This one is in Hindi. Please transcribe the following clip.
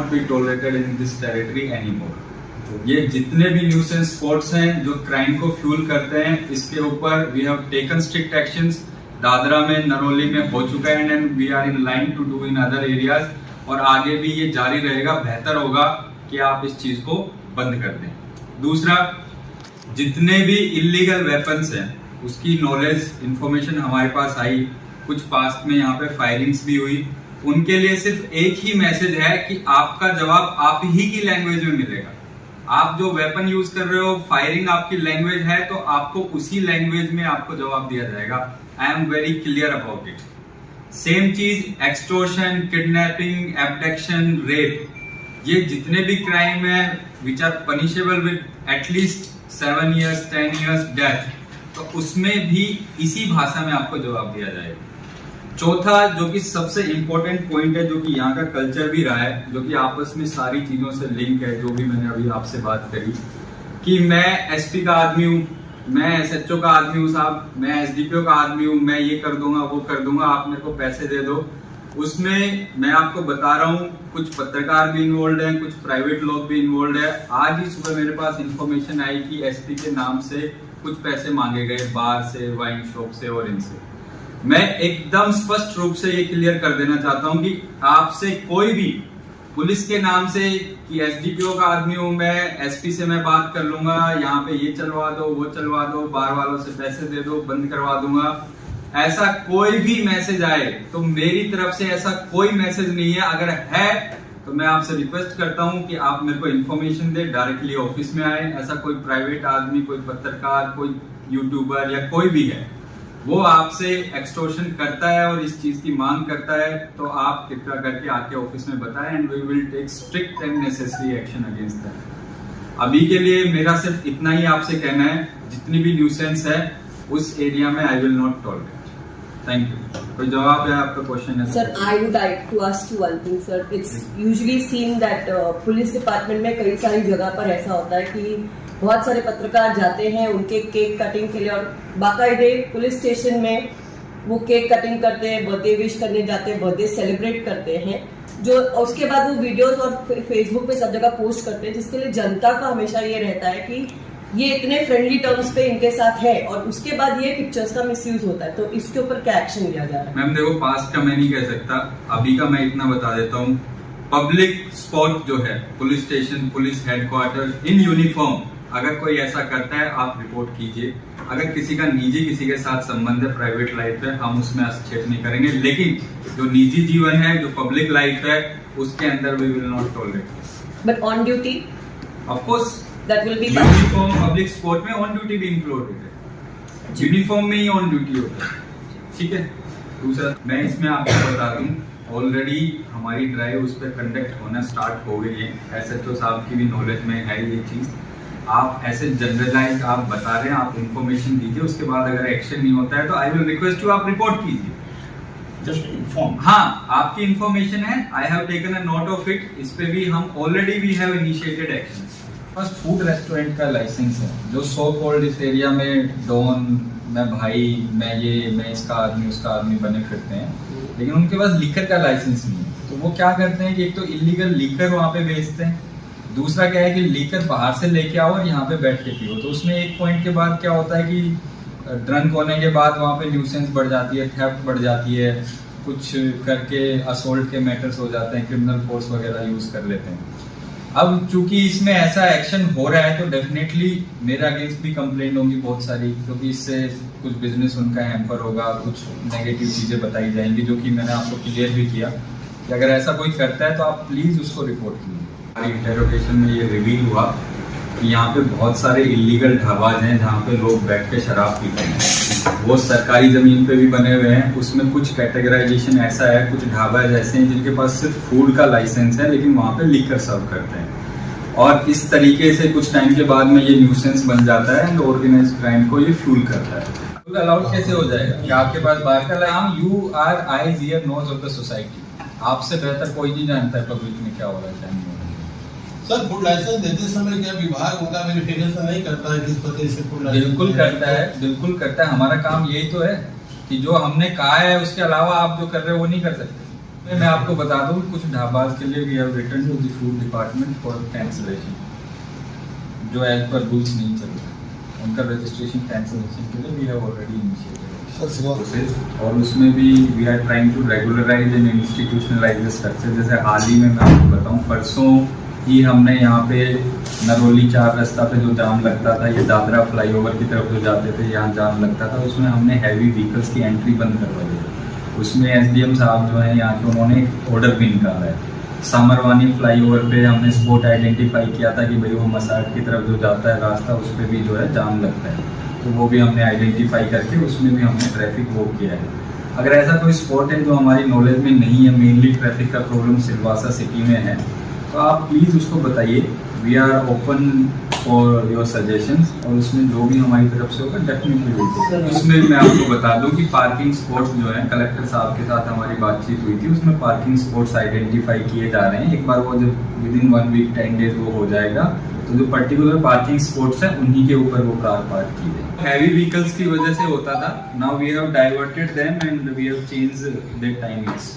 Not be tolerated in this territory anymore. ये जितने भी न्यूसेंस स्पॉट्स हैं जो क्राइम को फ्यूल करते हैं, इसके ऊपर we have taken strict actions. Dadra में, नरोली में हो चुका है and we are in line to do in other areas, और आगे भी ये जारी रहेगा। बेहतर होगा कि आप इस चीज को बंद कर दें। दूसरा, जितने भी इलीगल वेपन्स हैं उसकी नॉलेज, इंफॉर्मेशन हमारे पास आई, कुछ पास्ट में यहाँ पे फायरिंग्स भी हुई, उनके लिए सिर्फ एक ही मैसेज है कि आपका जवाब आप ही की लैंग्वेज में मिलेगा। आप जो वेपन यूज कर रहे हो, फायरिंग आपकी लैंग्वेज है तो आपको उसी लैंग्वेज में आपको जवाब दिया जाएगा। I am very clear about it. Same चीज एक्सटोर्शन, किडनैपिंग, एब्डक्शन, रेप, ये जितने भी क्राइम है which are punishable with at least 7 years 10 years death, तो उसमें भी इसी भाषा में आपको जवाब दिया जाएगा। चौथा, जो कि सबसे इंपॉर्टेंट पॉइंट है, जो कि यहाँ का कल्चर भी रहा है, जो कि आपस में सारी चीजों से लिंक है, जो भी मैंने अभी आपसे बात करी कि मैं एसपी का आदमी हूँ, मैं एसएचओ का आदमी हूँ साहब, मैं एसडीपीओ का आदमी हूँ, मैं ये कर दूंगा वो कर दूंगा, आप मेरे को पैसे दे दो। उसमें मैं आपको बता रहा हूँ कुछ पत्रकार भी इन्वॉल्व हैं, कुछ प्राइवेट लोग भी इन्वॉल्व है। आज ही सुबह मेरे पास इंफॉर्मेशन आई कि एसपी के नाम से कुछ पैसे मांगे गए बार से, वाइन शॉप से और इनसे। मैं एकदम स्पष्ट रूप से ये क्लियर कर देना चाहता हूँ कि आपसे कोई भी पुलिस के नाम से कि एसडीपीओ का आदमी हूँ मैं, एसपी से मैं बात कर लूंगा, यहाँ पे ये चलवा दो वो चलवा दो, बार वालों से पैसे दे दो, बंद करवा दूंगा, ऐसा कोई भी मैसेज आए तो मेरी तरफ से ऐसा कोई मैसेज नहीं है। अगर है तो मैं आपसे रिक्वेस्ट करता हूं कि आप मेरे को इन्फॉर्मेशन दे, डायरेक्टली ऑफिस में आए। ऐसा कोई प्राइवेट आदमी, कोई पत्रकार, कोई यूट्यूबर या कोई भी है, वो आपसे एक्सटोर्शन करता है और इस चीज की मांग करता है, तो आप कृपया करके आके ऑफिस में बताएं and we will take strict and necessary action against that. अभी के लिए मेरा सिर्फ इतना ही आपसे कहना है, जितनी भी न्यूसेंस है उस एरिया में I will not tolerate. Thank you. कोई जवाब है आपका क्वेश्चन है? Sir, I would like to ask you one thing sir. It's usually seen that police department में कई सारी जगह पर ऐसा होता है कि बहुत सारे पत्रकार जाते हैं उनके केक कटिंग के लिए, और बाकायदे पुलिस स्टेशन में वो केक कटिंग करते हैं, बर्थडे विश करने जाते हैं, बर्थडे सेलिब्रेट करते हैं, जो उसके बाद वो वीडियोस और फेसबुक पे सब जगह पोस्ट करते हैं, जिसके लिए जनता का हमेशा ये रहता है कि ये इतने फ्रेंडली टर्म्स पे इनके साथ है, और उसके बाद ये पिक्चर्स का मिसयूज होता है। तो इसके ऊपर क्या एक्शन लिया जा रहा है? मैम देखो, पास्ट का मैं नहीं कह सकता, अभी का मैं इतना बता देता हूँ। पब्लिक स्पॉट जो है, police station, police headquarter in uniform, अगर कोई ऐसा करता है आप रिपोर्ट कीजिए। अगर किसी का निजी किसी के साथ संबंध है, प्राइवेट लाइफ है, हम उसमें हस्तक्षेप नहीं करेंगे, लेकिन जो निजी जीवन है, जो पब्लिक लाइफ है, उसके अंदर we will not tolerate. But on duty of course that will be uniform public sport में ऑन ड्यूटी भी इंक्लूडेड है, यूनिफॉर्म में ही ऑन ड्यूटी होता है, ठीक है। दूसरा, मैं इसमें आपको बता दूं, ऑलरेडी हमारी ड्राइव उस पर कंडक्ट होना स्टार्ट हो गई है। एसएचओ साहब की भी नॉलेज में है ये चीज। आप ऐसे जनरलाइज आप बता रहे हैं, आप इंफॉर्मेशन दीजिए, उसके बाद अगर एक्शन नहीं होता है तो आई विल रिक्वेस्ट यू आप रिपोर्ट कीजिए। Just inform. हाँ, आपकी इंफॉर्मेशन है, I have taken a note of it. इस पे भी हम already we have initiated action. बस फूड रेस्टोरेंट का लाइसेंस है, जो सो कॉल्ड इस एरिया में डॉन, मैं भाई, मैं इसका आदमी उसका आदमी बने फिरते हैं, लेकिन उनके पास लीकर का लाइसेंस नहीं है। तो वो क्या करते हैं कि एक तो इलीगल लीकर वहाँ पे बेचते हैं, दूसरा क्या है कि लीकर बाहर से लेके आओ और यहाँ पे बैठ के पियो। तो उसमें एक पॉइंट के बाद क्या होता है कि ड्रंक होने के बाद वहाँ पे न्यूसेंस बढ़ जाती है, थेफ्ट बढ़ जाती है, कुछ करके असोल्ट के मैटर्स हो जाते हैं, क्रिमिनल फोर्स वगैरह यूज कर लेते हैं। अब चूंकि इसमें ऐसा एक्शन हो रहा है तो डेफिनेटली मेरे अगेंस्ट भी कंप्लेंट होंगी बहुत सारी, क्योंकि इससे कुछ बिजनेस उनका हैम्पर होगा, कुछ नेगेटिव चीजें बताई जाएंगी, जो कि मैंने आपको क्लियर भी किया कि अगर ऐसा कोई करता है तो आप प्लीज उसको रिपोर्ट कीजिए। हमारी इंटेरोगेशन में ये रिवील हुआ कि यहाँ पे बहुत सारे इलीगल ढाबाज हैं जहाँ पे लोग बैठ के शराब पीते हैं। वो सरकारी जमीन पे भी बने हुए हैं। उसमें कुछ कैटेगराइजेशन ऐसा है, कुछ ढाबाज ऐसे हैं जिनके पास सिर्फ फूड का लाइसेंस है, लेकिन वहाँ पे लीकर सर्व करते हैं। और इस तरीके से कुछ टाइम के बाद में ये न्यूसेंस बन जाता है एंड ऑर्गेनाइज्ड क्राइम को ये फ्यूल करता है। तो अलाउड कैसे हो जाएगा कि आपके पास बाहर का लाइम, you are eyes ear nose of the society. आपसे बेहतर कोई नहीं जानता है पब्लिक में क्या हो रहा है। सर, फूड लाइसेंस देते समय क्या विभाग उनका वेरिफिकेशन नहीं करता है किस पते से फूड लाइसेंस? बिल्कुल करता है, बिल्कुल करता है। हमारा काम यही तो है कि जो हमने कहा है उसके अलावा आप जो कर रहे हो वो नहीं कर सकते। मैं आपको बता दूं कुछ ढाबाज के लिए we have written to the food department for cancellation, जो एज पर रूल्स नहीं चल रहा उनका रजिस्ट्रेशन कैंसलेशन के लिए वी हैव ऑलरेडी इनिशिएटेड। और उसमें भी we are trying to regularise and institutionalise the structure. जैसे हाल ही में मैं आपको बताऊं, परसों ही हमने यहाँ पे नरोली 4 रास्ता पे जो जाम लगता था, ये दादरा फ्लाईओवर की तरफ जो जाते थे यहाँ जाम लगता था, उसमें हमने हैवी व्हीकल्स की एंट्री बंद करवा दी। उसमें एसडीएम साहब जो है यहाँ के, उन्होंने एक ऑर्डर भी निकाला है। सामरवानी फ्लाईओवर पे हमने स्पॉट आइडेंटिफाई किया था कि भाई वो मसाज की तरफ जो जाता है रास्ता, उस पर भी जो है जाम लगता है, तो वो भी हमने आइडेंटिफाई करके उसमें भी हमने ट्रैफिक रोक किया है। अगर ऐसा कोई स्पॉट है जो हमारी नॉलेज में नहीं है, मेनली ट्रैफिक का प्रॉब्लम सिलवासा सिटी में है, तो आप प्लीज़ उसको बताइए। We are open for your suggestions, और उसमें जो भी हमारी तरफ से होगा डेफिनेटली बिल्कुल। उसमें मैं आपको बता दूं कि पार्किंग स्पॉट्स जो है, कलेक्टर साहब के साथ हमारी बातचीत हुई थी, उसमें पार्किंग स्पॉट्स आइडेंटिफाई किए जा रहे हैं। एक बार वो जब विदिन 1 वीक 10 डेज वो हो जाएगा, तो जो पर्टिकुलर पार्किंग स्पॉट्स हैं उन्हीं के ऊपर वो कार पार्क की है। हैवी व्हीकल्स की वजह से होता था, now we have diverted them and we have changed their timings.